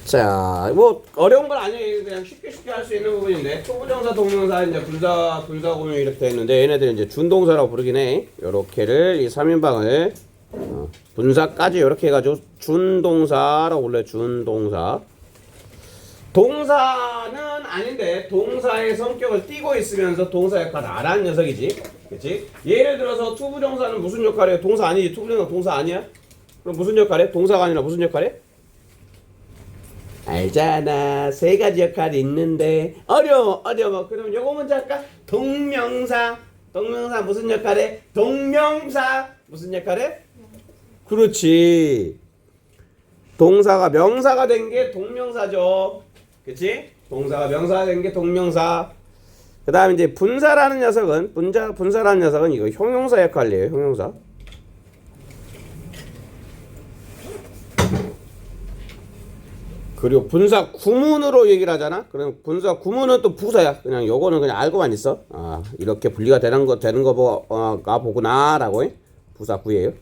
자, 뭐 어려운 건 아니에요. 그냥 쉽게 할 수 있는 부분인데 초부정사, 동명사, 이제 분사 고명 이렇게 돼 있는데 얘네들은 이제 준동사라고 부르긴 해. 요렇게를 이 3인방을 분사까지 이렇게 해가지고 준동사라고 불러요. 준동사. 동사는 아닌데 동사의 성격을 띠고 있으면서 동사 역할을 안 하는 녀석이지. 그치? 예를 들어서 투부정사는 무슨 역할이에요? 동사 아니지. 투부정사 동사 아니야? 그럼 무슨 역할해? 동사가 아니라 무슨 역할해? 알잖아. 세 가지 역할이 있는데 어려워. 그럼 요거 먼저 할까? 동명사 무슨 역할해? 동명사 무슨 역할해? 그렇지. 동사가 명사가 된 게 동명사죠. 그치? 동사가 명사가 된 게 동명사. 그 다음에 이제 분사라는 녀석은 분사라는 녀석은 이거 형용사 역할이에요. 형용사. 그리고 분사 구문으로 얘기를 하잖아. 그럼 분사 구문은 또 부사야. 그냥 요거는 그냥 알고만 있어. 아, 이렇게 분리가 되는 거가 보구나라고 해. 부사 구예요.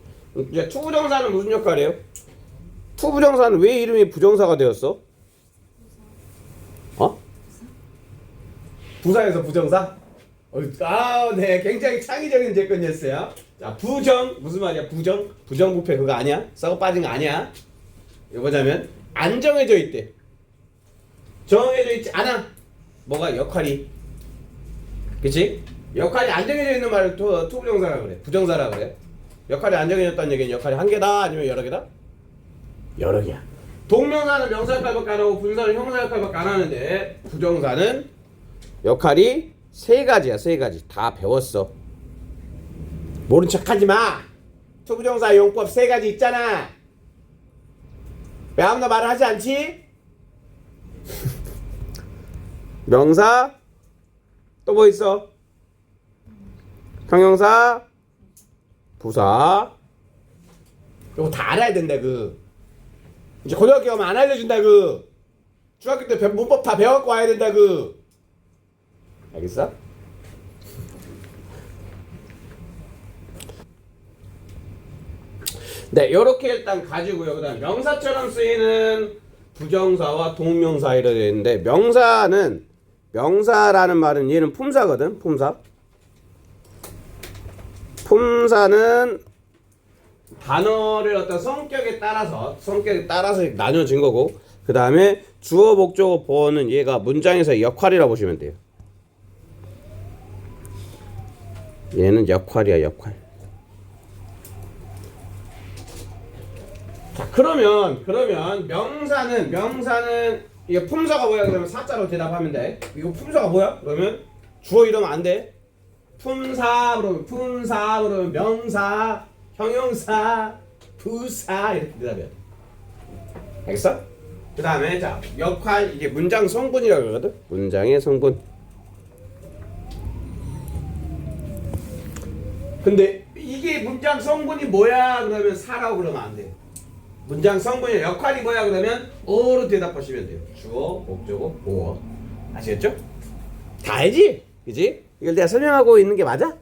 이제 투부정사는 무슨 역할이에요? 투부정사는 왜 이름이 부정사가 되었어? 어? 부사에서 부정사? 네, 굉장히 창의적인 접근이었어요. 자, 부정 무슨 말이야? 부정부패 그거 아니야? 썩어 빠진 거 아니야? 이거 보자면 안 정해져 있대. 정해져 있지 않아. 뭐가 역할이? 그치? 역할이 안 정해져 있는 말을 투부정사라 그래. 부정사라 그래. 역할이 안 정해졌다는 얘기는 역할이 한 개다 아니면 여러 개다? 여러 개야. 동명사는 명사 역할밖에 안 하고 분사는 형사 역할밖에 안 하는데 부정사는 역할이 세 가지야. 세 가지 다 배웠어. 모른 척하지 마. 투부정사 용법 세 가지 있잖아. 왜 아무나 말을 하지 않지? 명사 또 뭐 있어? 형용사 부사. 이거 다 알아야 된다. 이제 고등학교 가면 안 알려준다. 중학교 때 문법 다 배워갖고 와야 된다. 알겠어? 네, 요렇게 일단 가지고요. 그 다음 명사처럼 쓰이는 부정사와 동명사 이렇게 되어 있는데 명사라는 말은 얘는 품사거든. 품사는 단어를 어떤 성격에 따라서 나뉘어진 거고, 그 다음에 주어 목적어 보어는 얘가 문장에서의 역할이라고 보시면 돼요. 얘는 역할이야. 역할. 자, 그러면 명사는 이게 품사가 뭐야? 그러면 사자로 대답하면 돼. 이거 품사가 뭐야? 그러면 주어 이러면 안 돼. 품사 그러면 명사, 형용사, 부사 이렇게 대답해야 돼. 알겠어? 그 다음에 자, 역할 이게 문장 성분이라고 그러거든. 문장의 성분. 근데 이게 문장 성분이 뭐야? 그러면 사라고 그러면 안 돼. 문장 성분의 역할이 뭐야? 그러면 어로 대답하시면 돼요. 주어, 목적어, 보어. 아시겠죠? 다 알지? 그지? 이걸 내가 설명하고 있는 게 맞아?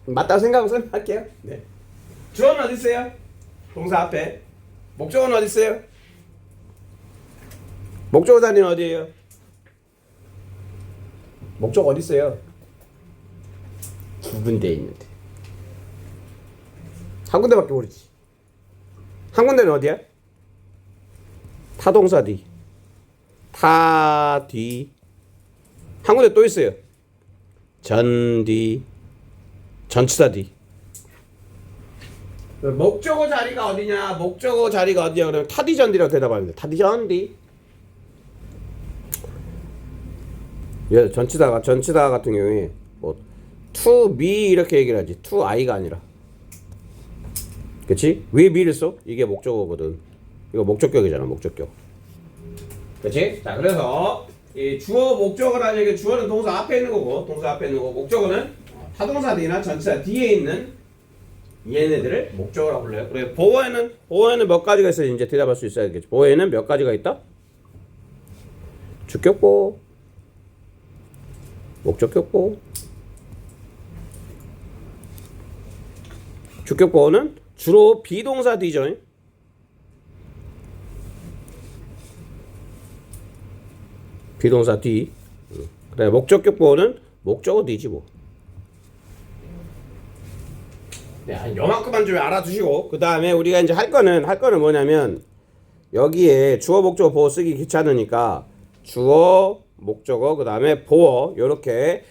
맞다고 생각하고 설명할게요. 네. 주어는 어디 있어요? 동사 앞에. 목적어는 어디 있어요? 목적어 자리는 어디예요? 목적어 어디 있어요? 두 군데 있는데. 한 군데밖에 모르지. 한 군데는 어디야? 타동사 뒤. 타 뒤. 한 군데 또 있어요. 전 뒤. 전치사 뒤. 목적어 자리가 어디냐? 목적어 자리가 어디냐? 그러면 타디전 뒤라고 대답하는데 타디전 뒤. 얘 전치사 같은 경우에 뭐 to me 이렇게 얘기를 하지. to I가 아니라. 그치? 왜 me를 써? 이게 목적어거든. 이거 목적격이잖아. 목적격. 그치? 자, 그래서 이 주어 목적어라는 얘기, 주어는 동사 앞에 있는 거고, 목적어는 타동사 뒤나 전치사 뒤에 있는 얘네들을 목적어라고 불러요. 그래, 보어에는 몇 가지가 있어야 이제 대답할 수 있어야겠지. 보어에는 몇 가지가 있다? 주격보, 목적격보. 주격보어는 주로 비동사 뒤죠. 비동사 뒤. 그래 목적격 보호는 목적어 뒤지 뭐. 네, 요만큼만 좀 알아두시고 그 다음에 우리가 이제 할 거는 뭐냐면 여기에 주어 목적어 보호 쓰기 귀찮으니까 주어 목적어 그 다음에 보어 요렇게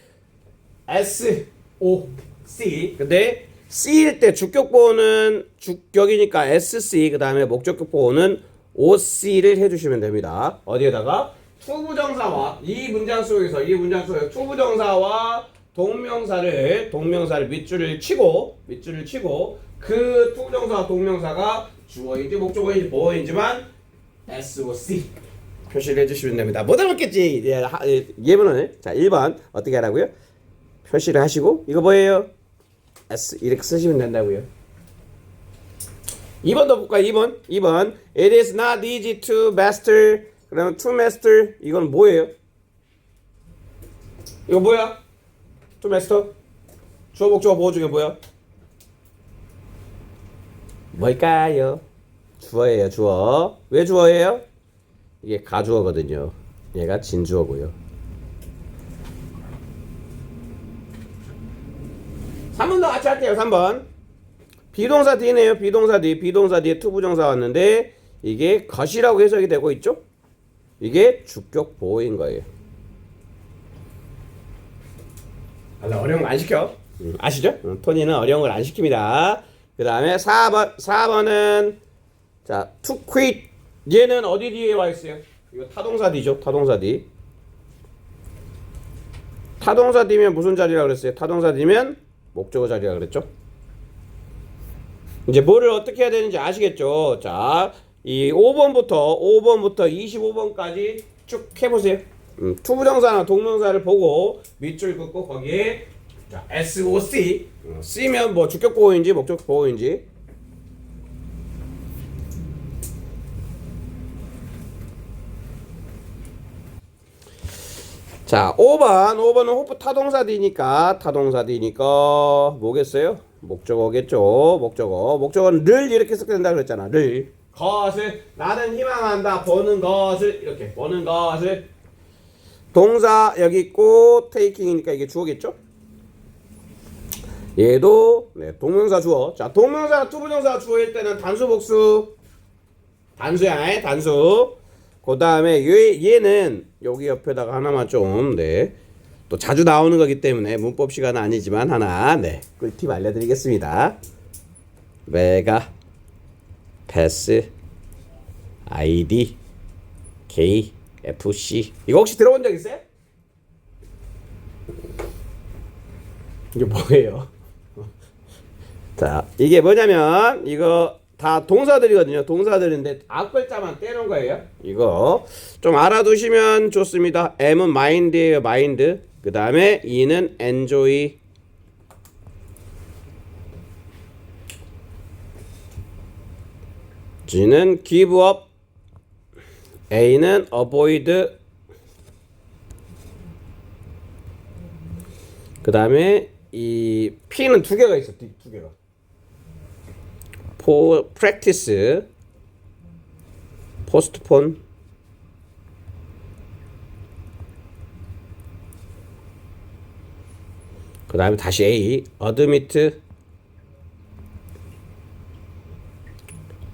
S O C. 근데 C일 때 주격 보호는 주격이니까 SC 그 다음에 목적격 보호는 OC를 해주시면 됩니다. 어디에다가 투부정사와 이 문장 속에서 투부정사와 동명사를 밑줄을 치고 그 투부정사와 동명사가 주어인지 목적어인지 보어인지만 SOC 표시를 해주시면 됩니다. 못 알아먹겠지. 예문을 자 1번 어떻게 하라고요? 표시를 하시고 이거 뭐예요? S 이렇게 쓰시면 된다고요. 2번 더 볼까요? 2번 It is not easy to master. 그러면 to master 이건 뭐예요? 이거 뭐야? to master 주어 목적어 보호 중에 뭐야? 뭘까요? 주어예요. 주어. 왜 주어예요? 이게 가주어거든요. 얘가 진주어고요. 3번 더 같이 할게요. 3번 비동사 뒤네요. 비동사 뒤에 투부정사 왔는데 이게 것이라고 해석이 되고 있죠. 이게 주격 보호인 거예요. 어려운 거 안 시켜. 아시죠? 토니는 어려운 걸 안 시킵니다. 그 다음에 4번은 자 to quit 얘는 어디 뒤에 와 있어요? 이거 타동사 뒤죠. 타동사 뒤. 타동사 뒤면 무슨 자리라고 그랬어요? 타동사 뒤면 목적어 자리라 그랬죠. 이제 뭐를 어떻게 해야 되는지 아시겠죠. 자, 이 5번부터 25번까지 쭉 해보세요. 투부정사나 동명사를 보고 밑줄 긋고 거기에 자, SOC C면 뭐 주격 보호인지 목적 보호인지. 자, 5번은 호프 타동사 뒤니까 뭐겠어요? 목적어겠죠. 목적어는 늘 이렇게 쓰게 된다 그랬잖아. 늘 것을 나는 희망한다. 보는 것을 이렇게 보는 것을 동사 여기 있고 taking이니까 이게 주어겠죠. 얘도 네, 동명사 주어. 자, 동명사 투부정사 주어일 때는 단수 복수 단수야. 단수. 그 다음에 얘는 여기 옆에다가 하나만 좀 네. 또 자주 나오는 거기 때문에 문법 시간은 아니지만 하나 네 꿀팁 알려드리겠습니다. 메가 패스 ID K FC 이거 혹시 들어본 적 있어요? 이게 뭐예요? 자 이게 뭐냐면 이거 다 동사들이거든요. 동사들인데 앞글자만 떼놓은 거예요. 이거 좀 알아두시면 좋습니다. M은 mind예요. mind. 그 다음에 E는 enjoy. G는 give up. A는 avoid. 그 다음에 이 P는 두 개가 있어. 두 개가. practice, postpone. 그 다음에 다시 A, admit,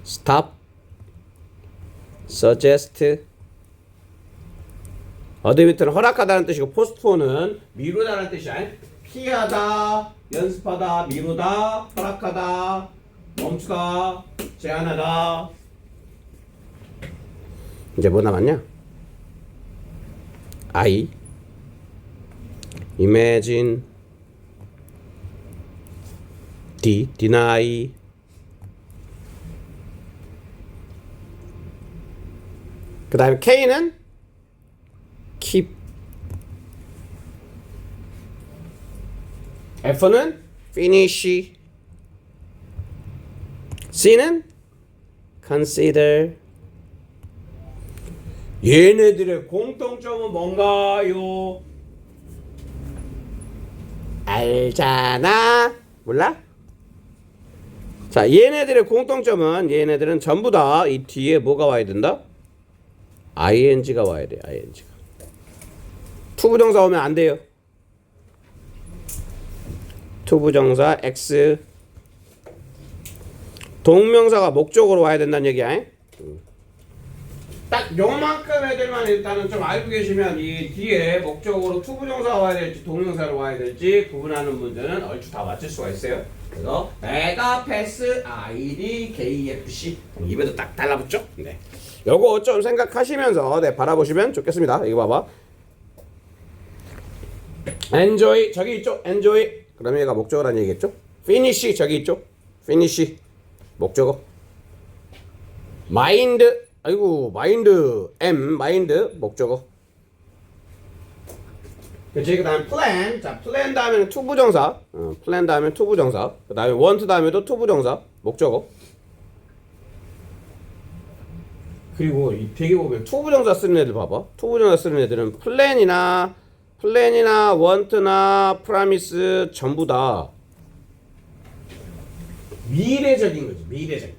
stop, suggest. admit는 허락하다는 뜻이고 postpone은 미루다는 뜻이야. 피하다, 연습하다, 미루다, 허락하다, 멈추다, 제한하다. 이제 뭐 남았냐? I, imagine, D, deny. 그 다음에 K는 keep. F는 finish. C는 consider. 얘네들의 공통점은 뭔가요? 알잖아. 몰라? 자, 얘네들의 공통점은 얘네들은 전부 다 이 뒤에 뭐가 와야 된다? ing가 와야 돼. ing가. 투부정사 오면 안 돼요. 투부정사 X 동명사가 목적으로 와야 된다는 얘기야. 딱 요만큼 애들만 일단은 좀 알고 계시면 이 뒤에 목적으로 투부정사가 와야 될지 동명사로 와야 될지 구분하는 문제는 얼추 다 맞출 수가 있어요. 그래서 메가패스 ID KFC 입에도 딱 달라붙죠? 네. 요거 좀 생각하시면서 바라보시면 좋겠습니다. 이거 봐봐. enjoy 저기 있죠? enjoy 그러면 얘가 목적어라는 얘기겠죠? finish 저기 있죠? finish 목적어. mind 아이고 마인드 마인드 목적어. 그치? 그 다음에 plan 자 plan 다음에는 투부정사 plan 다음에 투부정사 그 다음에 want 다음에도 투부정사 목적어. 그리고 이 되게 보면 투부정사 쓰는 애들 봐봐. 투부정사 쓰는 애들은 plan이나 want나 promise 전부 다 미래적인 거지. 미래적인.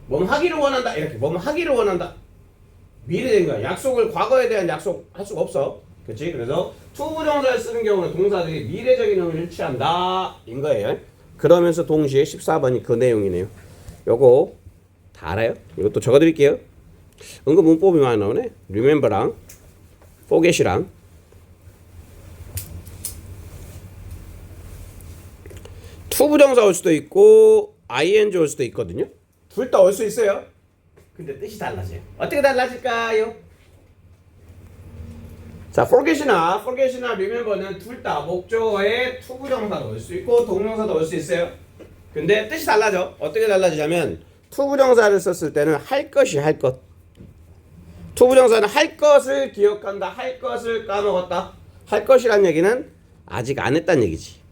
뭐 하기를 원한다 이렇게 뭐 하기를 원한다 미래적인 거야. 약속을 과거에 대한 약속 할 수가 없어. 그렇지? 그래서 투부정사를 쓰는 경우는 동사들이 미래적인 의미를 취한다 인 거예요. 그러면서 동시에 14번이 그 내용이네요. 요거 다 알아요? 이것도 적어드릴게요. 은근 문법이 많이 나오네. remember랑 forget이랑 투부정사 올 수도 있고 ing 올 수도 있거든요. 둘 다 올 수 있어요. 근데 뜻이 달라져요. 어떻게 달라질까요? 자, forget이나 remember는 둘 다 목적어에 투부정사도 올 수 있고 동명사도 올 수 있어요. 근데 뜻이 달라져. 어떻게 달라지냐면 투부정사를 썼을 때는 할 것이 할 것. 투부정사는 할 것을 기억한다. 할 것을 까먹었다. 할 것이란 얘기는 아직 안 했다는 얘기지.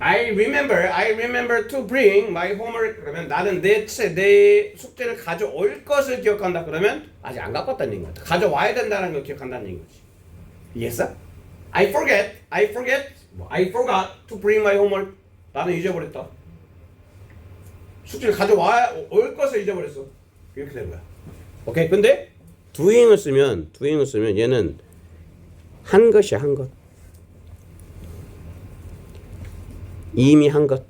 I remember to bring my homework. 그러면 나는 내 숙제를 가져올 것을 기억한다. 그러면 아직 안 갖고 왔다는 얘기인 거야. 가져와야 된다는 걸 기억한다는 얘기인 거지. 이해했어? I forgot to bring my homework. 나는 잊어버렸다. 숙제를 가져올 것을 잊어버렸어. 이렇게 되는 거야. 오케이? 근데 doing을 쓰면 얘는 한 것이야, 한 것. 이미 한 것.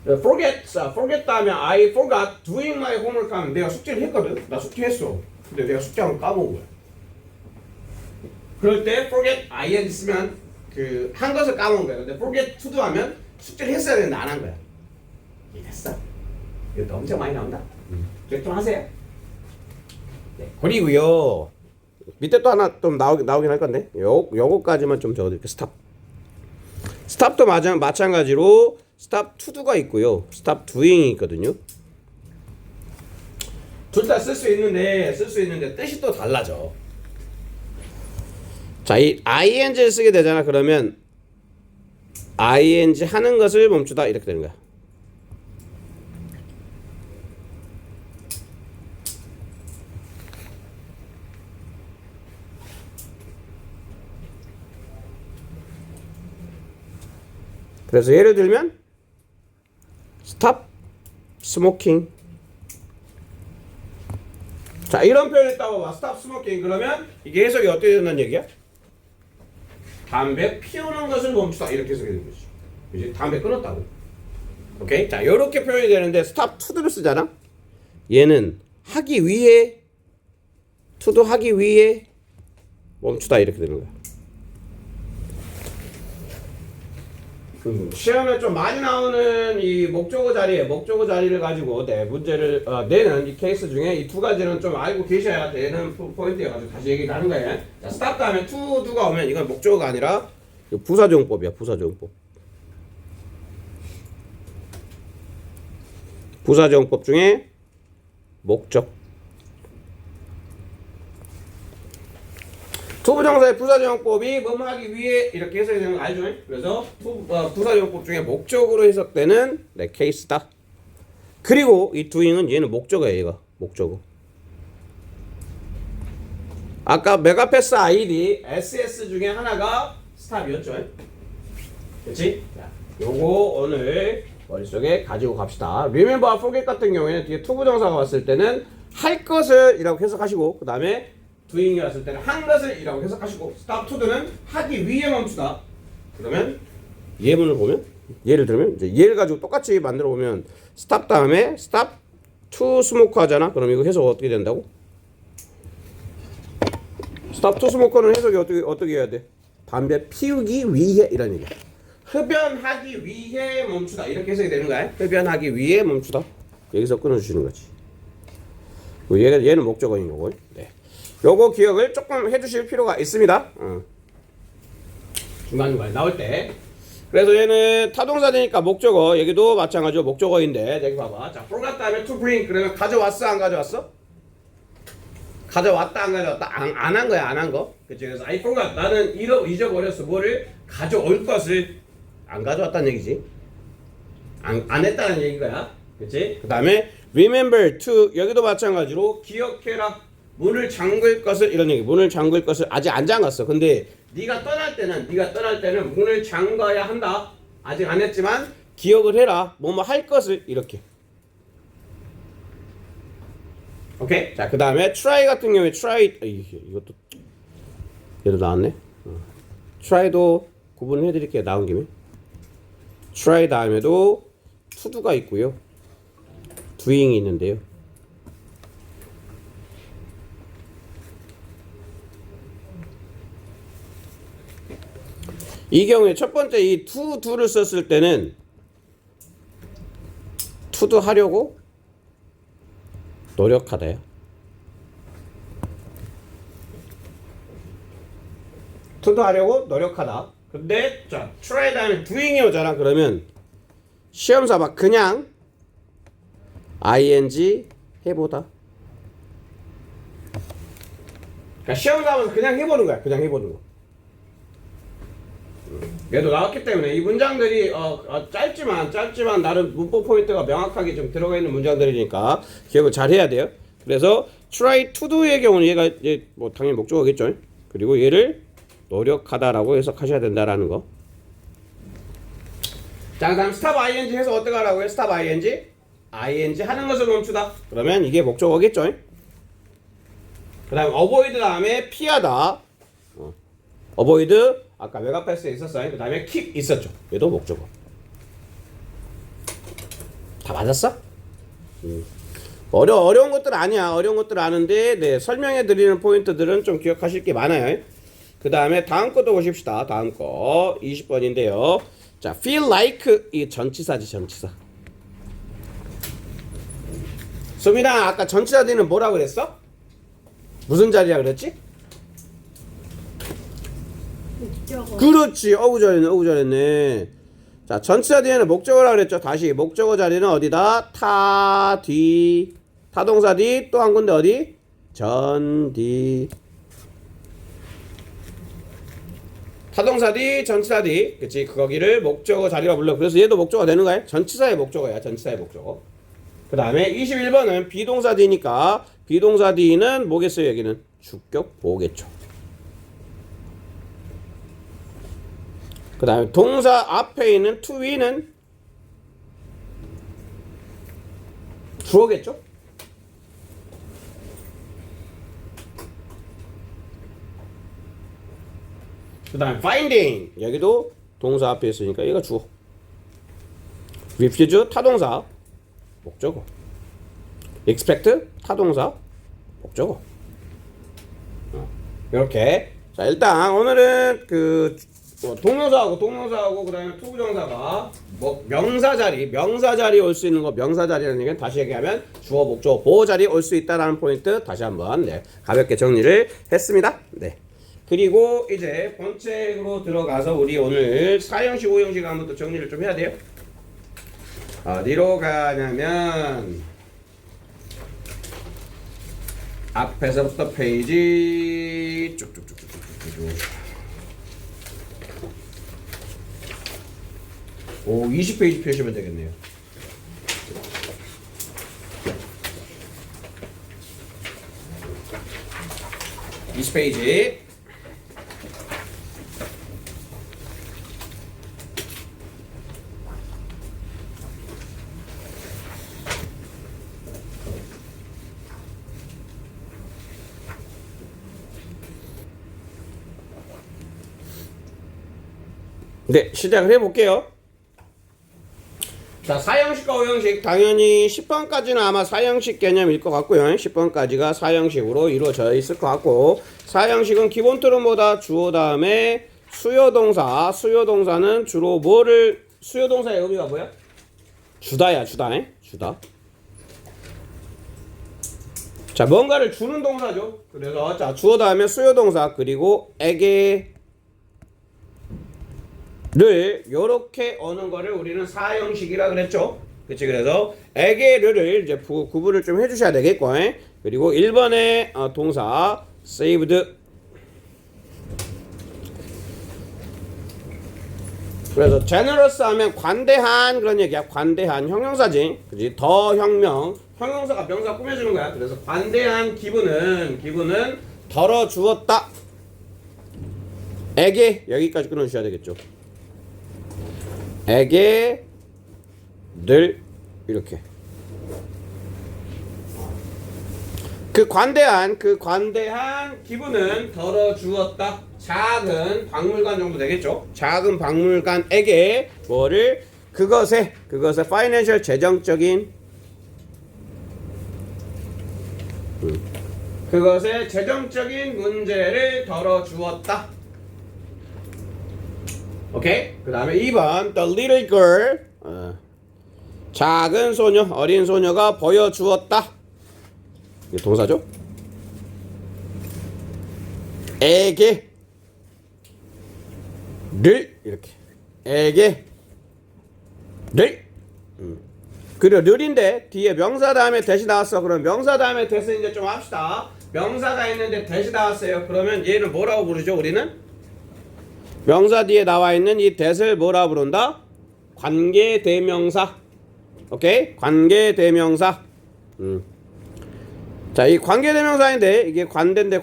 forget 다음에 I forgot doing my homework 하면 내가 숙제를 했거든. 나 숙제했어. 근데 내가 숙제한 거 까먹은 거야. 그럴 때 forget ing 쓰면 그 한 것을 까먹은 거야. 근데 forget to do 하면 숙제를 했어야 되는데 안 한 거야. 이해됐어? 이것도 엄청 많이 나온다. 기억 좀 하세요. 네. 그리고요 밑에 또 하나 좀 나오긴 할 건데 요거까지만 좀 적어드릴게요. 스탑도 마찬가지로 스탑 to do가 있고요. 스탑 doing이 있거든요. 둘 다 쓸 수 있는데 뜻이 또 달라져. 자, 이 ing를 쓰게 되잖아. 그러면 ing 하는 것을 멈추다 이렇게 되는 거야. 그래서 예를 들면 stop smoking. 자, 이런 표현을 있다고 봐. stop smoking. 그러면 이게 해석이 어떻게 된다는 얘기야? 담배 피우는 것을 멈추다 이렇게 해석이 되는 거지. 이제 담배 끊었다고. 오케이? 자, 이렇게 표현이 되는데 stop to를 쓰잖아. 얘는 하기 위해 to도 하기 위해 멈추다 이렇게 되는 거야. 시험에 좀 많이 나오는 이 목적어 자리를 가지고 문제를 내는 이 케이스 중에 이 두 가지는 좀 알고 계셔야 되는 포인트여가지고 다시 얘기를 하는 거예요. 자, 스탑 다음에 to do가 오면 이건 목적어가 아니라 부사조용법이야. 부사조용법 중에 목적. 투부정사의 부사조용법이 뭐뭐 하기 위해 이렇게 해석이 되는 거 알죠? 그래서 부사조용법 중에 목적으로 해석되는 케이스다. 그리고 이 doing은 얘는 목적어예요. 얘가 목적어. 아까 메가패스 ID SS 중에 하나가 스탑이었죠. 그렇지? 자, 요거 오늘 머릿속에 가지고 갑시다. Remember, forget 같은 경우에는 뒤에 to 부정사가 왔을 때는 할 것을 이라고 해석하시고, 그 다음에 doing이 왔을 때는 한 것을 이라고 해석하시고, stop to는 하기 위해 멈추다. 그러면 예문을 보면, 예를 들면 이제 얘를 가지고 똑같이 만들어 보면 stop 다음에 stop to smoke 하잖아. 그럼 이거 해석 어떻게 된다고? stop to smoke는 해석이 어떻게 해야 돼? 담배 피우기 위해 이런 얘기야. 흡연하기 위해 멈추다 이렇게 해석이 되는 거야. 흡연하기 위해 멈추다. 여기서 끊어주시는 거지. 얘는 목적어인 거고. 네. 요거 기억을 조금 해주실 필요가 있습니다. 중간중간에 나올 때. 그래서 얘는 타동사 되니까 목적어. 여기도 마찬가지로 목적어인데 여기 봐봐. 자, forgot 다음에 to bring 그러면 가져왔어 안 가져왔어? 가져왔다 안 가져왔다? 안 한 거야 안 한 거. 그치? 그래서 I forgot 나는 잊어버렸어. 뭐를? 가져올 것을 안 가져왔다는 얘기지. 안 했다는 얘기인 거야. 그치? 그 다음에 remember to 여기도 마찬가지로 기억해라. 문을 잠글 것을 이런 얘기. 문을 잠글 것을 아직 안 잠갔어. 근데 네가 떠날 때는 문을 잠가야 한다. 아직 안 했지만 기억을 해라. 뭐뭐 할 것을 이렇게. 오케이. 자, 그 다음에 try 같은 경우에 try 이것도 얘도 나왔네. try도 구분해 드릴게요. 나온 김에. try 다음에도 to do가 있고요. doing이 있는데요. 이 경우에 첫 번째 이 to do를 썼을 때는 to do 하려고 노력하다요. to do 하려고 노력하다. 근데 자 try 다음에 doing이 오잖아. 그러면 시험사 막 그냥 ing 해보다. 그러니까 시험사 하면서 그냥 해보는 거야. 그냥 해보는 거. 얘도 나왔기 때문에 이 문장들이 짧지만 나름 문법 포인트가 명확하게 좀 들어가 있는 문장들이니까 기억을 잘 해야 돼요. 그래서 try to do의 경우는 얘가 뭐 당연히 목적어겠죠. 그리고 얘를 노력하다라고 해석하셔야 된다라는 거. 자, 그다음 stop ing 해서 어떻게 하라고요? stop ing 하는 것을 멈추다. 그러면 이게 목적어겠죠. 그다음 avoid 다음에 피하다. avoid 아까 메가패스에 있었어요. 그 다음에 keep 있었죠. 얘도 목적어. 다 맞았어? 어려운 것들 아니야. 어려운 것들 아는데 네, 설명해 드리는 포인트들은 좀 기억하실 게 많아요. 그 다음에 다음 것도 보십시다. 다음 거 20번인데요. 자, feel like 이 전치사지 전치사. 수민아 아까 전치사 뒤는 뭐라고 그랬어? 무슨 자리라 그랬지? 그렇지. 어우 잘했네. 자, 전치사 뒤에는 목적어라 그랬죠. 다시 목적어 자리는 어디다? 타동사 뒤 또 한 군데 어디? 전 뒤. 타동사 뒤 전치사 뒤. 그치? 거기를 목적어 자리라 불러. 그래서 얘도 목적어 되는 거야. 전치사의 목적어야. 전치사의 목적어. 그 다음에 21번은 비동사 뒤니까 비동사 뒤는 뭐겠어요? 여기는 주격 보호겠죠. 그 다음에 동사 앞에 있는 to we는 주어겠죠? 그 다음에 finding 여기도 동사 앞에 있으니까 얘가 주어. refuse 타동사 목적어. expect 타동사 목적어. 이렇게. 자, 일단 오늘은 그 동명사하고 그다음에 투부정사가 뭐 명사 자리 올 수 있는 거. 명사 자리라는 얘기는 다시 얘기하면 주어 목적어 보호 자리 올 수 있다라는 포인트 다시 한번 가볍게 정리를 했습니다. 네. 그리고 이제 본책으로 들어가서 우리 오늘 4형식 5형식 한번 또 정리를 좀 해야 돼요. 어디로 가냐면 앞에서부터 페이지 쭉쭉쭉쭉쭉쭉. 오, 20페이지 펴시면 되겠네요. (20페이지) 네, 시작을 해볼게요. 자, 사형식과 오형식 당연히 10번까지는 아마 사형식 개념일 것 같고요. 10번까지가 사형식으로 이루어져 있을 것 같고, 사형식은 기본 틀은 뭐다? 주어 다음에 수요동사. 수요동사는 주로 뭐를, 수요동사의 의미가 뭐야? 주다야, 주다. 주다. 자, 뭔가를 주는 동사죠. 그래서 자, 주어 다음에 수요동사 그리고 에게를 요렇게 어는 거를 우리는 사형식이라 그랬죠. 그치? 그래서 에게를 이제 구분을 좀 해주셔야 되겠고, 그리고 1번의 동사 saved. 그래서 generous 하면 관대한 그런 얘기야. 관대한 형용사지. 그지? 더 혁명. 형용사가 명사 꾸며주는 거야. 그래서 관대한 기분은 덜어 주었다. 에게 여기까지 끊어주셔야 되겠죠. 에게 늘 이렇게 그 관대한 기분은 덜어 주었다. 작은 박물관 정도 되겠죠. 작은 박물관에게 뭐를 그것의 파이낸셜 재정적인 그것의 재정적인 문제를 덜어주었다. 오케이? 그 다음에 2번 The little girl 작은 소녀, 어린 소녀가 보여주었다. 이게 동사죠? 에게 를 이렇게 에게 를 그리고 늘인데 뒤에 명사 다음에 대시 나왔어. 그럼 명사 다음에 대시 이제 좀 합시다. 명사가 있는데 대시 나왔어요. 그러면 얘를 뭐라고 부르죠? 우리는 명사 뒤에 나와 있는 이 대시를 뭐라고 부른다? 관계대명사. 오케이? 관계대명사. 자, 이 관계대명사인데 이게 관대인데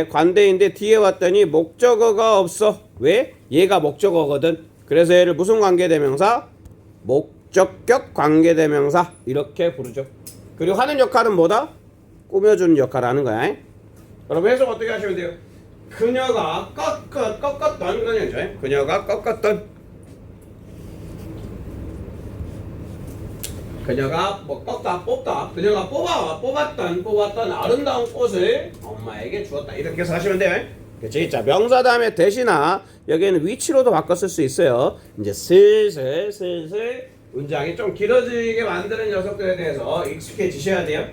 관대인데 뒤에 왔더니 목적어가 없어. 왜? 얘가 목적어거든. 그래서 얘를 무슨 관계대명사? 목적격 관계대명사 이렇게 부르죠. 그리고 하는 역할은 뭐다? 꾸며주는 역할을 하는 거야. 그럼 해석 어떻게 하시면 돼요? 그녀가 꺾었던 그런 얘기죠. 그녀가 뭐 꺾다 뽑다 그녀가 뽑았던 아름다운 꽃을 엄마에게 주었다. 이렇게 해서 하시면 돼요. 그치? 자, 명사 다음에 대시나 여기에는 위치로도 바꿔 쓸 수 있어요. 이제 슬슬 문장이 좀 길어지게 만드는 녀석들에 대해서 익숙해지셔야 돼요.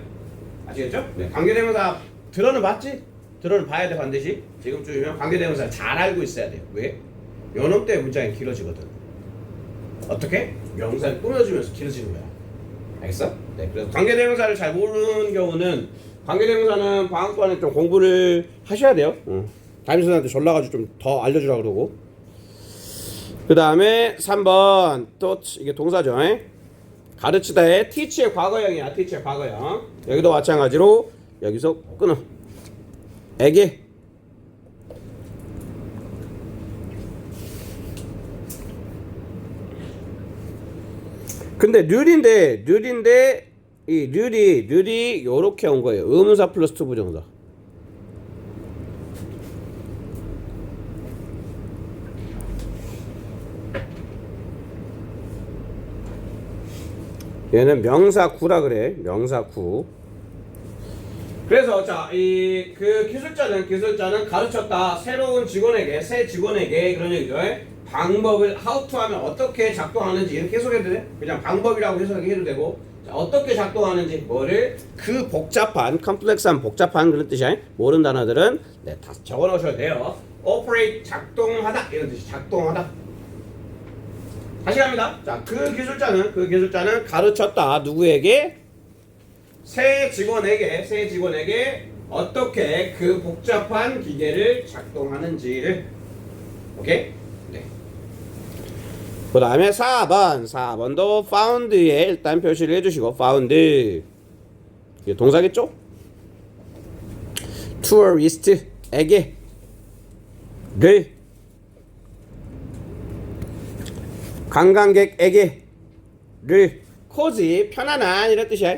아시겠죠? 네, 관계대명사 들어는 봤지? 들어는 봐야 돼 반드시. 지금쯤이면 관계대명사 잘 알고 있어야 돼요. 왜? 요놈 때 문장이 길어지거든. 어떻게? 명사를 꾸며주면서 길어지는 거야. 알겠어? 네, 그래서 관계대명사를 잘 모르는 경우는 관계대명사는 방학 동안에 좀 공부를 하셔야 돼요. 담임선생님한테 전화가지고 좀 더 알려주라 그러고. 그 다음에 3번 또 이게 동사죠. 가르치다의 teach의 과거형이야. teach의 과거형. 여기도 마찬가지로 여기서 끊어. 에게 근데 늘인데 이 늘이 요렇게 온 거예요. 의문사 플러스 투 부정사. 얘는 명사구라 그래. 명사구. 그래서 자, 이 그 기술자는 가르쳤다. 새로운 직원에게, 새 직원에게 그런 얘기죠. 방법을 how to 하면 어떻게 작동하는지 이렇게 해석해도 돼. 그냥 방법이라고 해석해도 되고. 자, 어떻게 작동하는지 뭐를 그 복잡한 컴플렉스한 복잡한 그런 뜻이야. 모르는 단어들은 네, 다 적어 놓으셔도 돼요. operate 작동하다 이런 뜻이 작동하다. 다시 갑니다. 자, 그 기술자는 가르쳤다. 누구에게? 새 직원에게 어떻게 그 복잡한 기계를 작동하는지를. 오케이? 네. 그 다음에 4번도 found에 일단 표시를 해주시고 found 이게 동사겠죠? tourist에게 를 관광객에게를 코지 편안한 이런 뜻이야.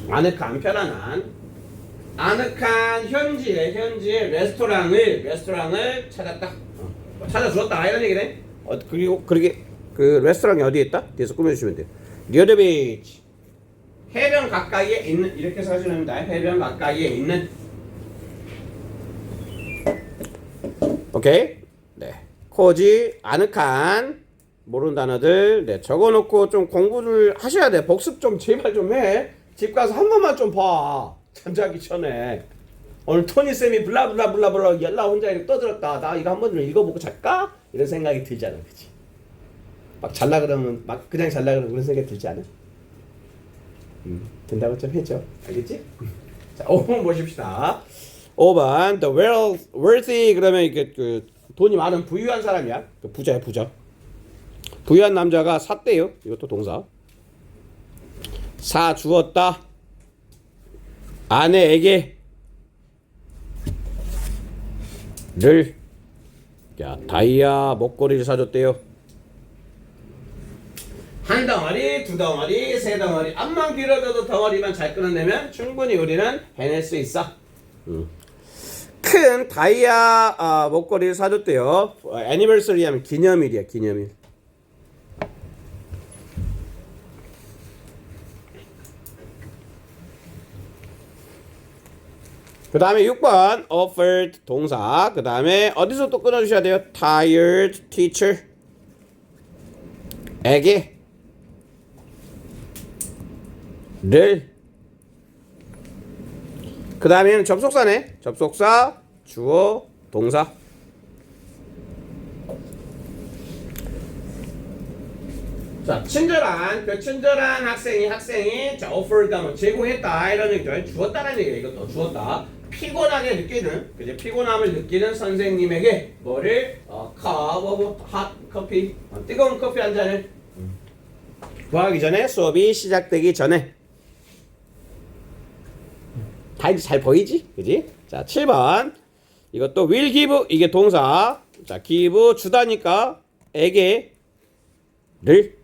아늑한 편안한 아늑한 현지의 레스토랑을 찾았다. 찾아주었다 이런 얘기네. 그리고 그러게 그 레스토랑이 어디에 있다? 뒤에서 꾸며주시면 돼요. Near the beach. 해변 가까이에 있는 이렇게 해서 하시면 됩니다. 해변 가까이에 있는. 오케이. 네. 코지 아늑한 모르는 단어들 네 적어놓고 좀 공부를 하셔야 돼. 복습 좀 제발 좀 해. 집 가서 한 번만 좀 봐. 잠자기 전에. 오늘 토니 쌤이 블라블라블라블라 연락 혼자 이렇게 떠들었다. 나 이거 한 번 좀 읽어보고 잘까? 이런 생각이 들잖아, 그렇지? 막 잘라 그러면 막 그냥 잘라 그러면 그런 생각이 들지 않아? 된다고 좀 해줘, 알겠지? 자, 5번 보십시다. 5번 the wealthy 그러면 이게 그 돈이 많은 부유한 사람이야. 그 부자야, 부자. 부유한 남자가 샀대요. 이것도 동사. 사 주었다. 아내에게 를 야, 다이아 목걸이를 사줬대요. 한 덩어리, 두 덩어리, 세 덩어리 암만 길어져도 덩어리만 잘 끊어내면 충분히 우리는 해낼 수 있어. 큰 다이아 목걸이를 사줬대요. 애니버서리 하면 기념일이야, 기념일. 그 다음에 6번 offered 동사. 그 다음에 어디서 또 끊어주셔야 돼요? tired teacher 에게 를. 그 다음에는 접속사네. 접속사 주어 동사. 자, 친절한 그 친절한 학생이 자 offered 하면 제공했다 이런 얘기죠. 주었다라는 얘기야. 이것도 주었다. 피곤하게 느끼는 그제 피곤함을 느끼는 선생님에게 뭐를 cup of hot coffee 뜨거운 커피 한 잔을 구하기 전에 수업이 시작되기 전에. 다 이제 잘 보이지? 그지? 자, 7번 이것도 will give 이게 동사. 자, give 주다니까 에게 를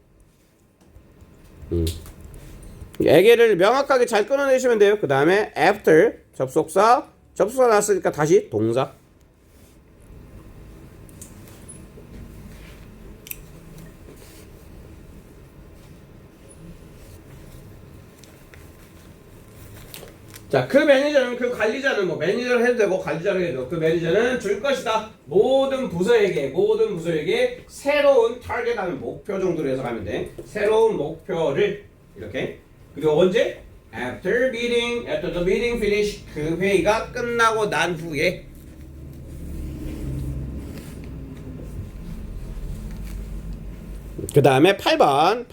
에게를 명확하게 잘 끊어내시면 돼요. 그 다음에 after 접속사 나왔으니까 다시 동사. 자, 그 매니저는 그 관리자는 뭐 매니저를 해도 되고 관리자를 해도 그 매니저는 줄 것이다. 모든 부서에게 새로운 타겟 하면 목표 정도로 해석하면 돼. 새로운 목표를 이렇게. 그리고 언제? After the meeting finish 그 회의가 끝나고 난 후에. 그 다음에 8번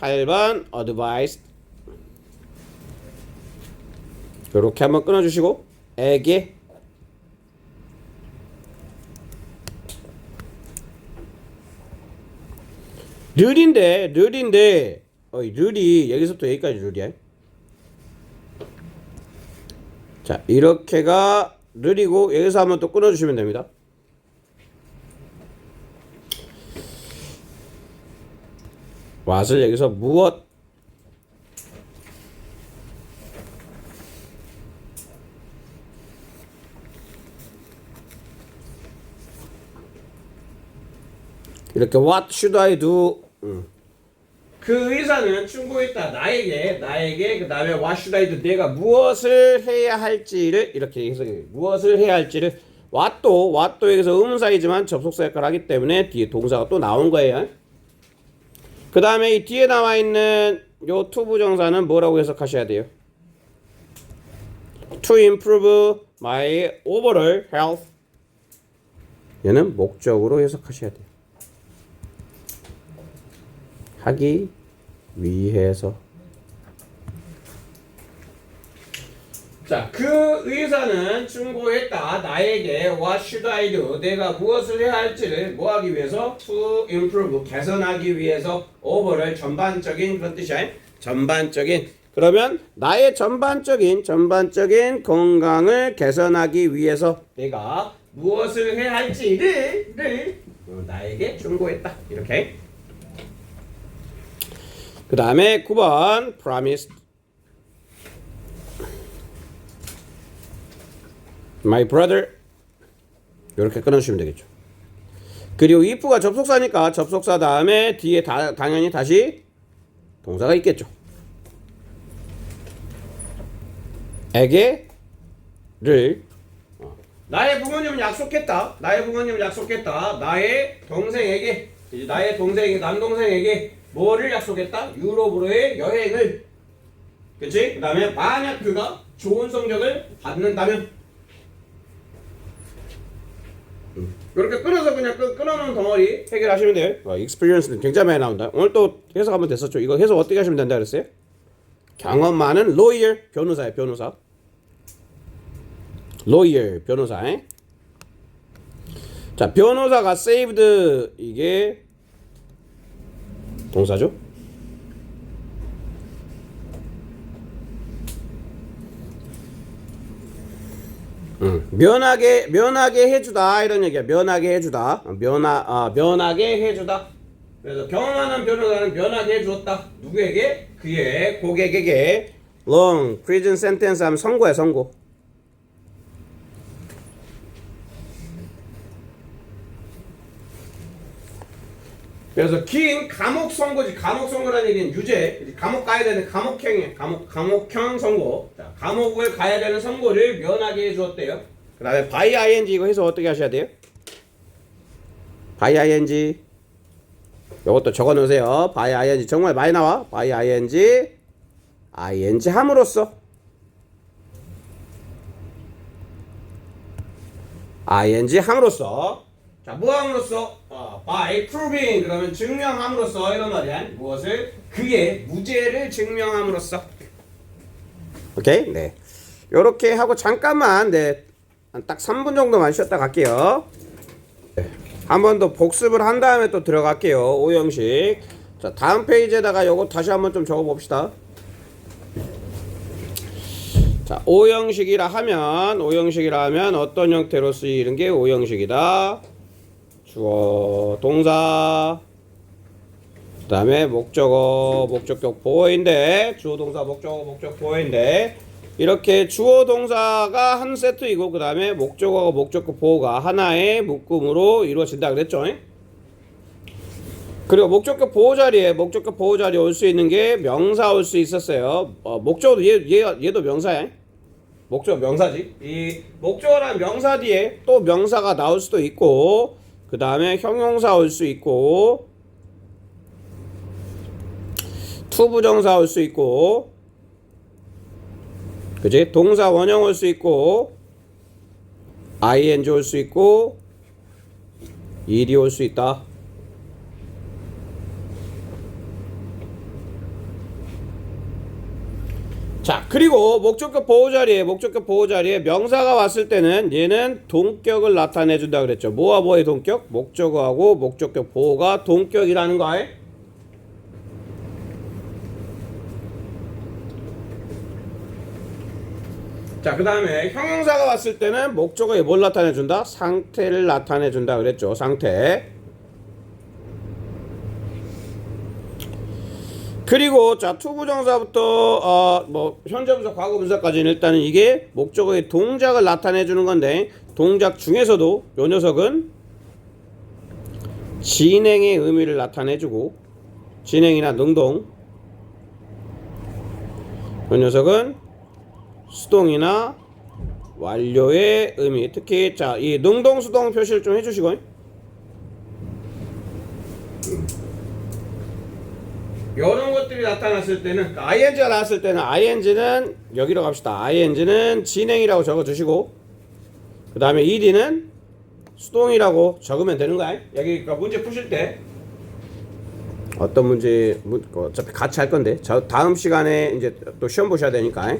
advice 이렇게 한번 끊어주시고 에게 룰인데 룰이 여기서부터 여기까지 룰이야. 자, 이렇게가 룰이고 여기서 한번 또 끊어주시면 됩니다. what을 여기서 무엇 이렇게 what should I do 그 의사는 충고했다. 나에게 그 다음에 what should I do 내가 무엇을 해야 할지를 이렇게 해석해. 무엇을 해야 할지를 what도 여기서 의문사이지만 접속사 역할을 하기 때문에 뒤에 동사가 또 나온 거예요. 그 다음에 이 뒤에 나와 있는 요 to 부정사는 뭐라고 해석하셔야 돼요? To improve my overall health 얘는 목적으로 해석하셔야 돼요. 하기 위해서. 자, 그 의사는 충고했다. 나에게 what should I do? 내가 무엇을 해야 할지를 뭐 하기 위해서? To improve 개선하기 위해서 overall 전반적인 그런 뜻이야. 전반적인. 그러면 나의 전반적인 건강을 개선하기 위해서 내가 무엇을 해야 할지를 나에게 충고했다. 이렇게. 그 다음에 9번 promised my brother 이렇게 끊어주시면 되겠죠. 그리고 if가 접속사니까 접속사 다음에 뒤에 당연히 다시 동사가 있겠죠. 에게를 나의 부모님은 약속했다. 나의 부모님은 약속했다. 나의 동생에게 이제 나의 동생 남동생에게 뭐를 약속했다? 유럽으로의 여행을. 그치? 그 다음에 만약 그가 좋은 성적을 받는다면 이렇게 끊어서 그냥 끊어놓은 덩어리 해결하시면 돼요. experience는 굉장히 많이 나온다. 오늘 또 해석 한번 됐었죠. 이거 해석 어떻게 하시면 된다 그랬어요? 경험 많은 lawyer 변호사예요. 변호사. lawyer 변호사. 자, 변호사가 saved 이게 동사죠. 면하게 해주다 이런 얘기야. 면하게 해주다. 면하게 해주다. 그래서 경험하는 변호사는 면하게 해주었다. 누구에게? 그의 고객에게. long prison sentence 하면 선고야, 선고. 그래서 긴 감옥 선고지. 감옥 선고라는 얘기는 유죄. 감옥 가야 되는 감옥형이에요. 감옥형 선고. 자, 감옥을 가야 되는 선고를 면하게 해주었대요. 그 다음에 by ing 이거 해서 어떻게 하셔야 돼요? by ing 이것도 적어 놓으세요. by ing 정말 많이 나와. by ing 함으로써 함으로써 자, 뭐 함으로써? by proving 그러면 증명함으로써 이런 말이야. 무엇을? 그의 무죄를 증명함으로써. 오케이? 네. 요렇게 하고 잠깐만 딱 3분 정도만 쉬었다 갈게요. 네. 한 번 더 복습을 한 다음에 또 들어갈게요. 오형식. 자, 다음 페이지에다가 요거 다시 한번 좀 적어 봅시다. 자, 오형식이라 하면 어떤 형태로 쓰이는 게 오형식이다. 주어, 동사, 그 다음에 목적어, 목적격 보어인데 주어, 동사, 목적어, 목적 보어인데 이렇게 주어, 동사가 한 세트이고 그 다음에 목적어, 목적격 보어가 하나의 묶음으로 이루어진다 그랬죠. 그리고 목적격 보호 자리에 올 수 있는 게 명사 올 수 있었어요. 목적어도 얘도 명사야. 목적어 명사지. 이 목적어란 명사 뒤에 또 명사가 나올 수도 있고 그 다음에 형용사 올 수 있고 투부정사 올 수 있고 그치? 동사 원형 올 수 있고 ing 올 수 있고 일이 올 수 있다. 자, 그리고 목적격 보호 자리에 명사가 왔을 때는 얘는 동격을 나타내 준다 그랬죠. 뭐와 뭐의 동격? 목적어하고 목적격 보호가 동격이라는 거야. 자, 그 다음에 형용사가 왔을 때는 목적어에 뭘 나타내 준다? 상태를 나타내 준다 그랬죠. 상태. 그리고 자, 투부정사부터 현재분사, 과거분사까지는 일단은 이게 목적어의 동작을 나타내 주는 건데 동작 중에서도 요 녀석은 진행의 의미를 나타내 주고 진행이나 능동 요 녀석은 수동이나 완료의 의미. 특히 자, 이 능동 수동 표시를 좀 해주시고 이런 것들이 나타났을 때는 ing가 나왔을 때는 ing는 여기로 갑시다. ing는 진행이라고 적어주시고 그 다음에 ed는 수동이라고 적으면 되는 거야. 여기 문제 푸실 때 어떤 문제 어차피 같이 할 건데 다음 시간에 이제 또 시험 보셔야 되니까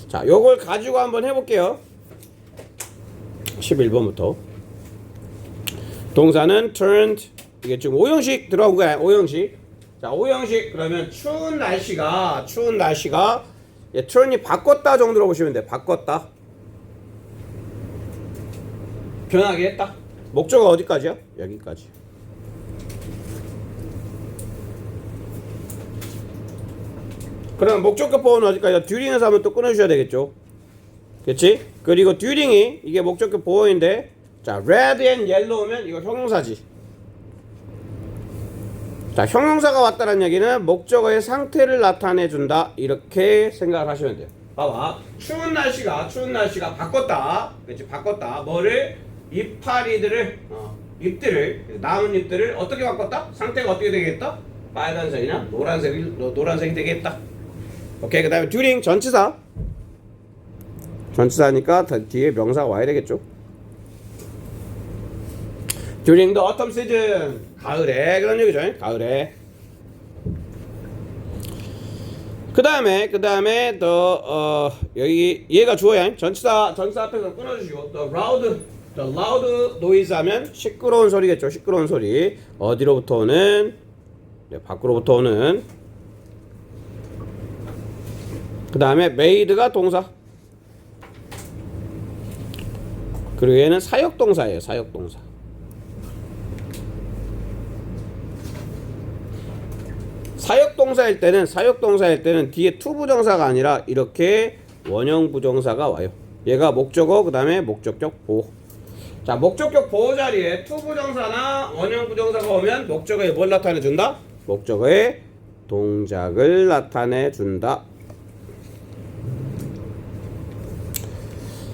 자, 요걸 가지고 한번 해볼게요. 11번부터 동사는 turned 이게 지금 오형식 들어온 거야. 오형식. 자, 오형식 그러면 추운 날씨가 turn이 바꿨다 정도로 보시면 돼. 바꿨다. 변하게 했다. 목적어 어디까지야? 여기까지. 그럼 목적격 보호는 어디까지야? during에서 한번 또 끊어주셔야 되겠죠. 그치? 그리고 during이 이게 목적격 보호인데 자, red and yellow면 이거 형용사지. 자, 형용사가 왔다는 얘기는 목적어의 상태를 나타내 준다. 이렇게 생각을 하시면 돼요. 봐봐. 추운 날씨가 바꿨다. 그렇지? 바꿨다. 뭐를? 이파리들을 잎들을 남은 잎들을 어떻게 바꿨다? 상태가 어떻게 되겠다? 빨간색이나 노란색이 되겠다. 오케이. 그다음에 during 전치사니까 뒤에 명사가 와야 되겠죠. during the autumn season 가을에 그런 얘기죠. 가을에. 그다음에 여기 얘가 주어야. 전치사 앞에서 끊어주시고 the loud noise 하면 시끄러운 소리겠죠. 시끄러운 소리. 어디로부터 오는? 네, 밖으로부터 오는. 그다음에 made가 동사. 그리고 얘는 사역동사예요. 사역동사. 사역동사일 때는 뒤에 투부정사가 아니라 이렇게 원형부정사가 와요. 얘가 목적어 그 다음에 목적격 보호. 자, 목적격 보호 자리에 투부정사나 원형부정사가 오면 목적어에 뭘 나타내준다? 목적어의 동작을 나타내준다.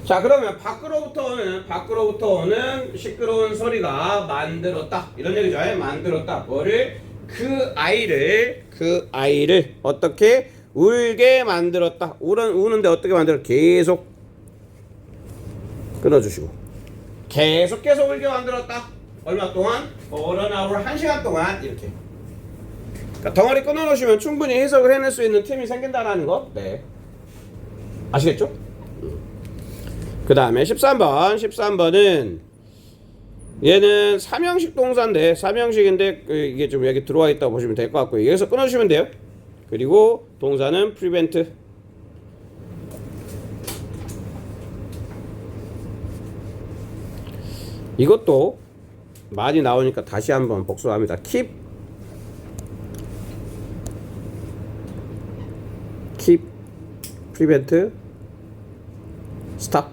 자, 그러면 밖으로부터 오는 시끄러운 소리가 만들었다. 이런 얘기죠. 만들었다. 뭐를? 그 아이를 어떻게 울게 만들었다. 우는데 어떻게 만들어? 계속 끊어주시고 계속 울게 만들었다. 얼마 동안? For an hour, 1시간 동안. 이렇게. 그러니까 덩어리 끊어놓으시면 충분히 해석을 해낼 수 있는 틈이 생긴다는 거. 네. 아시겠죠? 그 다음에 13번은 얘는 삼형식 동사인데 삼형식인데 이게 좀 여기 들어와 있다고 보시면 될 것 같고요. 여기서 끊어주시면 돼요. 그리고 동사는 prevent. 이것도 많이 나오니까 다시 한번 복수합니다. keep, prevent, stop,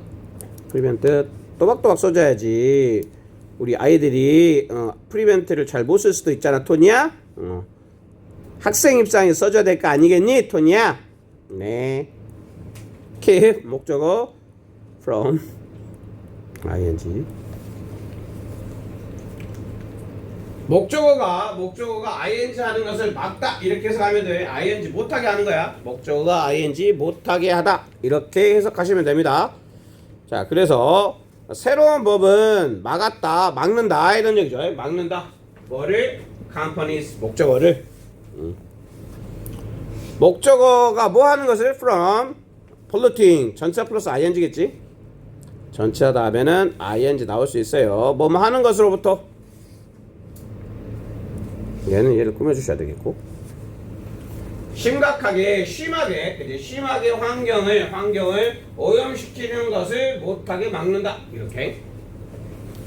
prevent. 또박또박 써줘야지. 우리 아이들이 프리벤트를 잘 못 쓸 수도 있잖아, 토니야. 학생 입장에 써줘야 될 거 아니겠니, 토니야? 네. keep 목적어 from ing. 목적어가 ing 하는 것을 막다 이렇게 해석하면 돼. ing 못하게 하는 거야. 목적어가 ing 못하게 하다 이렇게 해석하시면 됩니다. 자, 그래서 새로운 법은 막는다 이런 얘기죠. 막는다. 뭐를? companies 목적어를. 목적어가 뭐 하는 것을? from polluting 전치사 플러스 ing겠지. 전치사 다음에는 ing 나올 수 있어요. 뭐 하는 것으로부터. 얘를 꾸며주셔야 되겠고. 심하게 환경을 오염시키는 것을 못하게 막는다. 이렇게.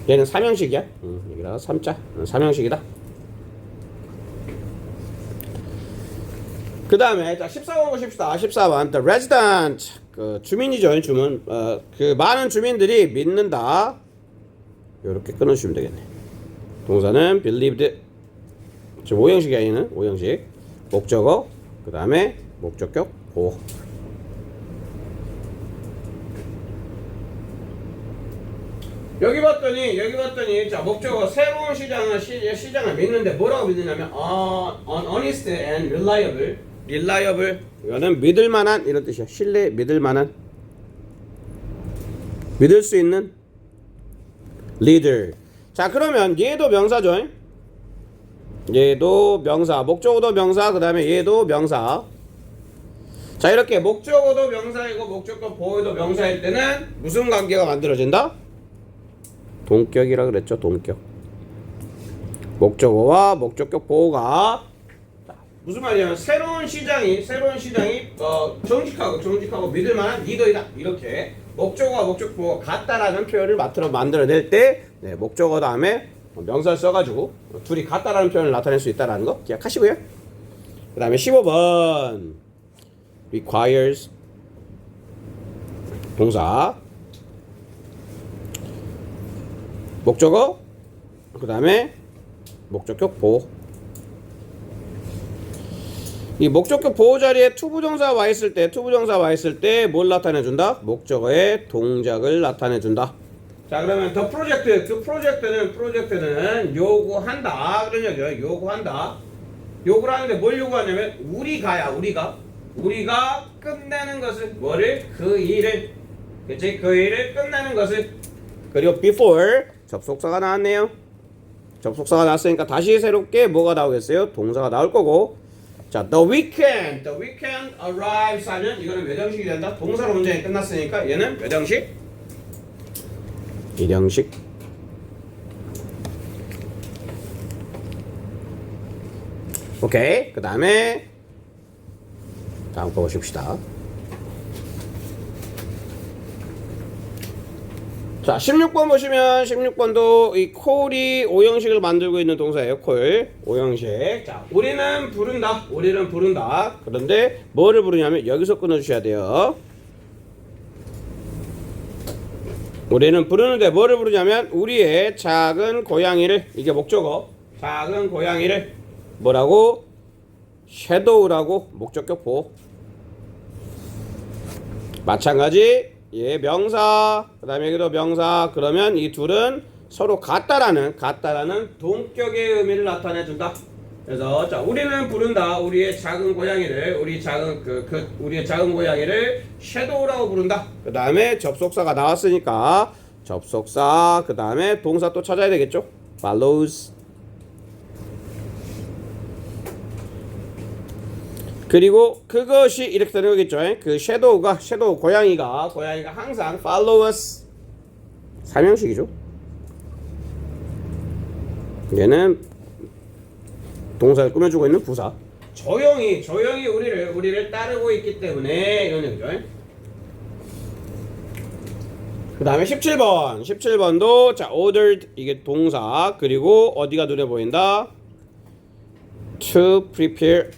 얘는 삼형식이야. 여기다가 삼자. 삼형식이다. 그 다음에 자 14번 보십시다. 14번 The resident 그 주민이죠. 주민. 그 많은 주민들이 믿는다. 이렇게 끊어주시면 되겠네. 동사는 believed. 지금 5형식이야. 얘는 5형식. 목적어 그 다음에 목적격 보호. 여기 봤더니 자 목적어 새로운 시장을 믿는데 뭐라고 믿느냐면 honest and reliable 이거는 믿을만한 이런 뜻이야. 신뢰 믿을만한 믿을 수 있는 leader. 자 그러면 얘도 명사죠. 얘도 명사, 목적어도 명사, 그 다음에 얘도 명사. 자 이렇게 목적어도 명사이고 목적어 보호도 명사일 때는 무슨 관계가 만들어진다? 동격이라 그랬죠. 동격. 목적어와 목적격 보호가 무슨 말이냐면 새로운 시장이 정직하고 믿을만한 리더이다. 이렇게 목적어와 목적 보호가 같다라는 표현을 만들어낼 때 목적어 다음에 명사를 써가지고 둘이 같다라는 표현을 나타낼 수 있다라는 거 기억하시고요. 그 다음에 15번 requires 동사 목적어 그 다음에 목적격 보호. 이 목적격 보호 자리에 투부정사 와 있을 때, 투부정사 와 있을 때 뭘 나타내 준다? 목적어의 동작을 나타내 준다. 자, 그러면 더 프로젝트, 그 프로젝트는 요구한다 그런 얘기죠. 요구한다. 요구를 하는데 뭘 요구하냐면 우리가 끝내는 것을, 뭐를? 그 일을, 그치? 그 일을 끝내는 것을. 그리고 before 접속사가 나왔네요. 접속사가 나왔으니까 다시 새롭게 뭐가 나오겠어요? 동사가 나올 거고. 자, the weekend arrives 하면 이거는 몇 형식이 된다? 동사로 문장이 끝났으니까 얘는 몇 형식? 1형식. 오케이. 그 다음에 다음 거 보십시다. 자, 16번 보시면 16번도 이 콜이 5형식을 만들고 있는 동사예요. 콜 5형식. 자, 우리는 부른다. 그런데 뭐를 부르냐면 여기서 끊어주셔야 돼요. 우리는 부르는데 뭐를 부르냐면 우리의 작은 고양이를, 이게 목적어, 작은 고양이를 뭐라고? shadow라고. 목적격 보호. 마찬가지. 예, 명사. 그 다음에 여기도 명사. 그러면 이 둘은 서로 같다라는 동격의 의미를 나타내준다. 그래서 자, 우리는 부른다. 우리의 작은 고양이를, 우리의 작은 고양이를 shadow라고 부른다. 그 다음에 접속사가 나왔으니까 접속사. 그 다음에 동사 또 찾아야 되겠죠. follows. 그리고 그것이 이렇게 되는 거겠죠. 그 섀도우 고양이가 항상 follow us. 3형식이죠. 얘는 동사를 꾸며주고 있는 부사. 조용히 우리를 따르고 있기 때문에 이런 얘기죠. 그 다음에 17번도 자, ordered 이게 동사. 그리고 어디가 눈에 보인다? to prepare.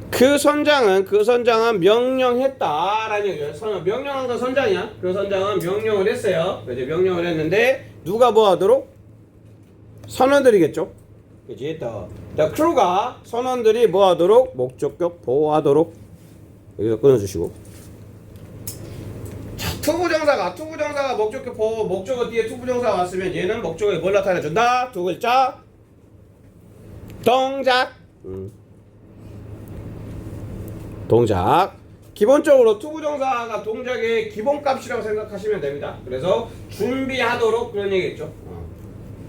그 선장은 명령했다라는 얘기예요. 명령한 건 선장이야. 그 선장은 명령을 했어요. 그지? 명령을 했는데 누가 뭐 하도록? 선원들이겠죠. 그지? The crew가, 선원들이 뭐 하도록? 목적격 보호하도록. 여기서 끊어주시고. 자, 투부정사가 목적격 보호, 목적어 뒤에 투부정사가 왔으면 얘는 목적어에 뭘 나타내준다? 두 글자. 동작. 기본적으로 투부정사가 동작의 기본값이라고 생각하시면 됩니다. 그래서 준비하도록 그런 얘기겠죠.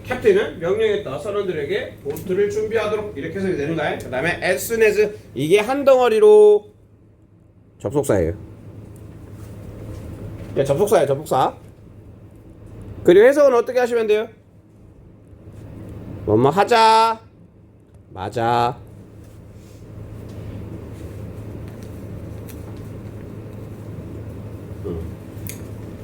캡틴은 명령했다. 선원들에게 보트를 준비하도록 이렇게 해서 되는 거예요. 그 다음에 as soon as 이게 한 덩어리로 접속사예요. 네, 접속사예요. 접속사. 그리고 해석은 어떻게 하시면 돼요? 뭐뭐 하자, 맞아.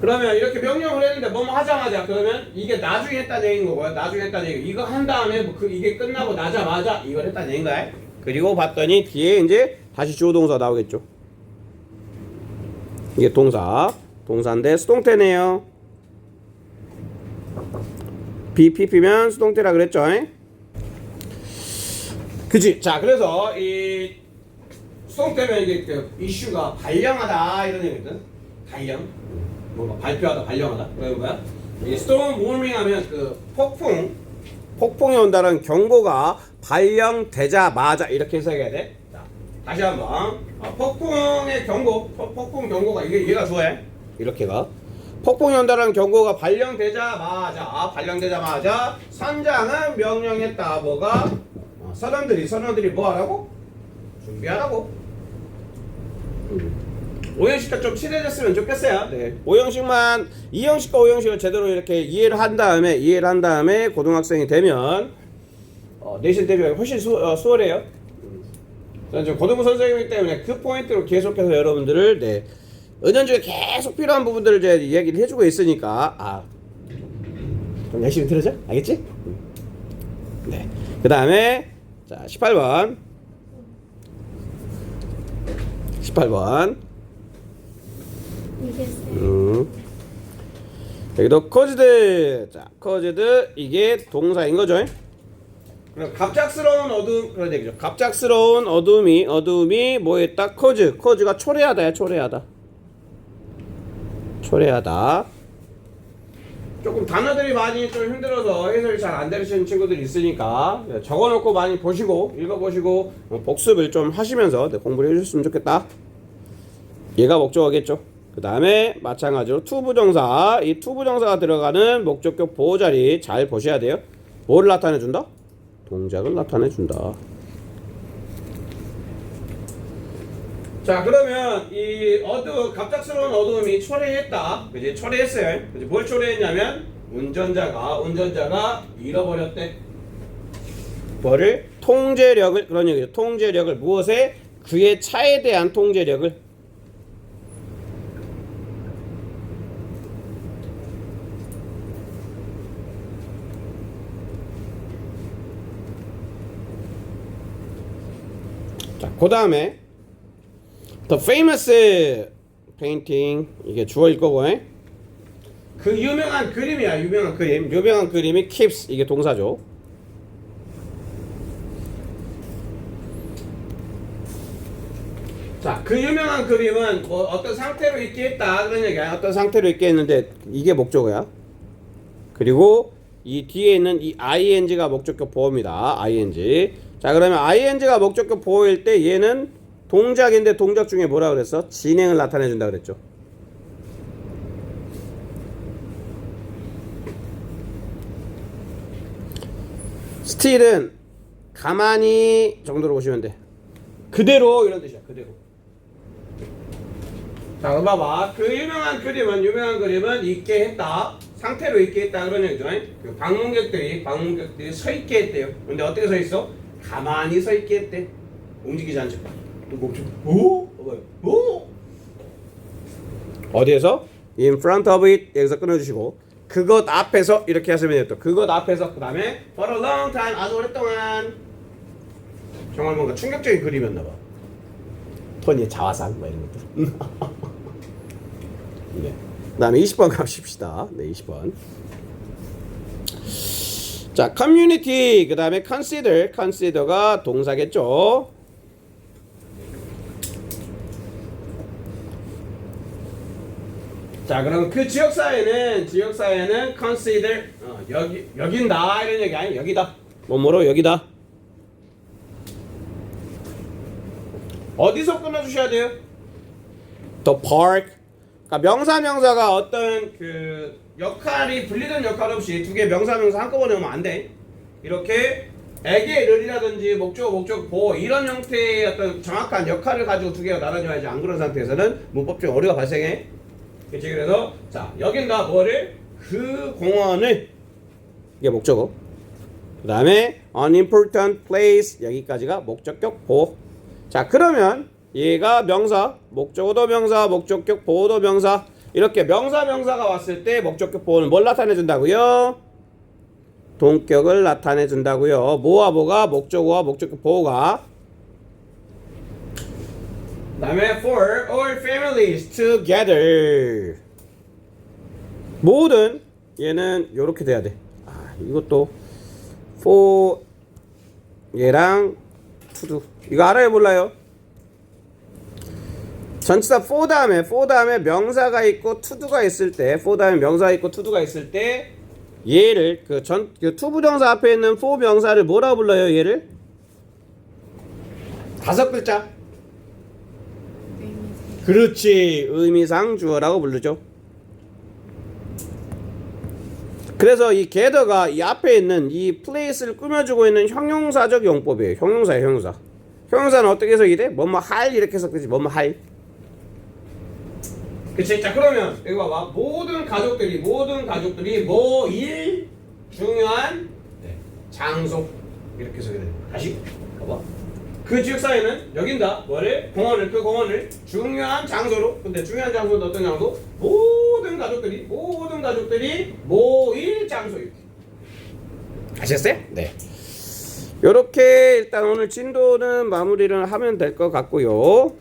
그러면 이렇게 명령을 했는데 뭐뭐 하자마자, 그러면 이게 나중에 했다는 얘기인 거고요. 나중에 했다는 얘기. 이거 한 다음에 이게 끝나고 나자마자 이걸 했다는 얘기인가요? 그리고 봤더니 뒤에 이제 다시 주어 동사 나오겠죠. 이게 동사인데 수동태네요. BPP면 수동태라 그랬죠. 그치? 자, 그래서 이 수동태면 이게 그 이슈가 발령하다 이런 얘기거든. 뭔가 발령하다. 그런 거야. 이 스톰 워밍 하면 그 폭풍이 온다는 경고가 발령되자마자 이렇게 해석해야 돼. 자, 다시 한번. 폭풍의 경고, 폭풍 경고가 이게 얘가 좋아해. 이렇게가. 폭풍이 온다는 경고가 발령되자마자 선장은 명령했다. 뭐가? 선원들이 뭐 하라고? 준비하라고. 5형식과 좀 친해졌으면 좋겠어요. 네. 5형식만 2형식과 5형식을 제대로 이렇게 이해를 한 다음에 고등학생이 되면 내신 대비가 훨씬 수월해요. 저는 지금 고등부 선생님이기 때문에 그 포인트로 계속해서 여러분들을 은연중에 계속 필요한 부분들을 제가 이야기를 해주고 있으니까 좀 열심히 들어줘? 알겠지? 네. 그 다음에 자 18번 여기도 caused. 자, caused 이게 동사인 거죠. 그럼 갑작스러운 어둠 그런 얘기죠. 갑작스러운 어둠이 뭐했다? cause가 초래하다야, 초래하다. 조금 단어들이 많이 좀 힘들어서 해설이 잘 안 되시는 친구들이 있으니까 적어놓고 많이 보시고 읽어보시고 복습을 좀 하시면서 공부를 해주셨으면 좋겠다. 얘가 목적어겠죠. 그 다음에 마찬가지로 투부정사, 이 투부정사가 들어가는 목적격 보호자리 잘 보셔야 돼요. 뭐를 나타내준다? 동작을 나타내준다. 자, 그러면 이 갑작스러운 어둠이 초래했다. 그지? 초래했어요. 그지? 뭘 초래했냐면 운전자가 잃어버렸대. 뭐를? 통제력을. 그런 얘기죠. 통제력을. 무엇에? 그의 차에 대한 통제력을. 자, 그 다음에 The famous painting, 이게 주어일 거고, 그 유명한 그림이야. 유명한 그림이 keeps, 이게 동사죠. 자, 그 유명한 그림은 뭐 어떤 상태로 있게 했다 그런 얘기야. 어떤 상태로 있게 했는데 이게 목적어야. 그리고 이 뒤에 있는 이 ing가 목적격 보호입니다. ing. 자, 그러면 ing가 목적격 보호일 때 얘는 동작인데 동작 중에 뭐라 그랬어? 진행을 나타내 준다 그랬죠. still은 가만히 정도로 보시면 돼. 그대로 이런 뜻이야. 그대로. 자, 그럼 봐봐. 그 유명한 그림은 있게 했다. 상태로 있게 했다 그런 얘기죠. 그 방문객들이 서 있게 했대요. 근데 어떻게 서 있어? 가만히 서 있게 했대. 움직이지 않죠. 오? 어디에서? In front of it. 여기서 끊어주시고 그것 앞에서 이렇게 하시면 돼요. 또 그것 앞에서 그 다음에 for a long time. 아주 오랫동안. 정말 뭔가 충격적인 그림이었나봐. 토니의 자화상 뭐 이런 것들. 네. 그 다음에 20번 가십시다. 네, 20번. 자, community. 그 다음에 consider가 동사겠죠. 자, 그럼 그 지역사회는 consider 여긴다 이런 얘기 아니에요. 여기다. 뭐뭐로 여기다. 어디서 끊어주셔야 돼요? The park. 그러니까 명사가 어떤 그 역할이 분리된 역할 없이 두 개 명사 한꺼번에 오면 안 돼. 이렇게 에게를이라든지 목적 보호 이런 형태의 어떤 정확한 역할을 가지고 두 개가 나눠져야지. 안 그런 상태에서는 문법적 오류가 발생해. 그렇지. 그래서 자, 여긴가 뭐를? 그 공원을. 이게 목적어. 그 다음에 unimportant place. 여기까지가 목적격 보호. 자, 그러면 얘가 명사, 목적어도 명사, 목적격 보호도 명사. 이렇게 명사가 왔을 때 목적격 보호는 뭘 나타내 준다고요? 동격을 나타내 준다고요. 뭐와 뭐가? 목적어와 목적격 보호가. 그 다음에 for all families together. 모든 얘는 요렇게 돼야 돼. 이것도 for 얘랑 to. 이거 알아요 몰라요? 전치사 for 다음에 명사가 있고 to가 있을 때, for 다음에 명사가 있고 to가 있을 때 얘를 그 to 부정사 앞에 있는 for 명사를 뭐라고 불러요? 얘를 5글자. 그렇지. 의미상 주어라고 부르죠. 그래서 이 gather가 이 앞에 있는 이 place를 꾸며주고 있는 형용사적 용법이에요. 형용사예요. 형용사는 어떻게 해석이 돼? 뭐뭐 할 이렇게 해석되지. 뭐뭐 할. 그치? 자, 그러면 여기 봐봐. 모든 가족들이 뭐일 중요한 장소 이렇게 해석이 돼. 다시 봐봐. 그 지역사회는 여긴다. 뭐를? 그 공원을 중요한 장소로. 근데 중요한 장소는 어떤 장소? 모든 가족들이 모일 장소 이렇게. 아셨어요? 네. 요렇게 일단 오늘 진도는 마무리를 하면 될 것 같고요.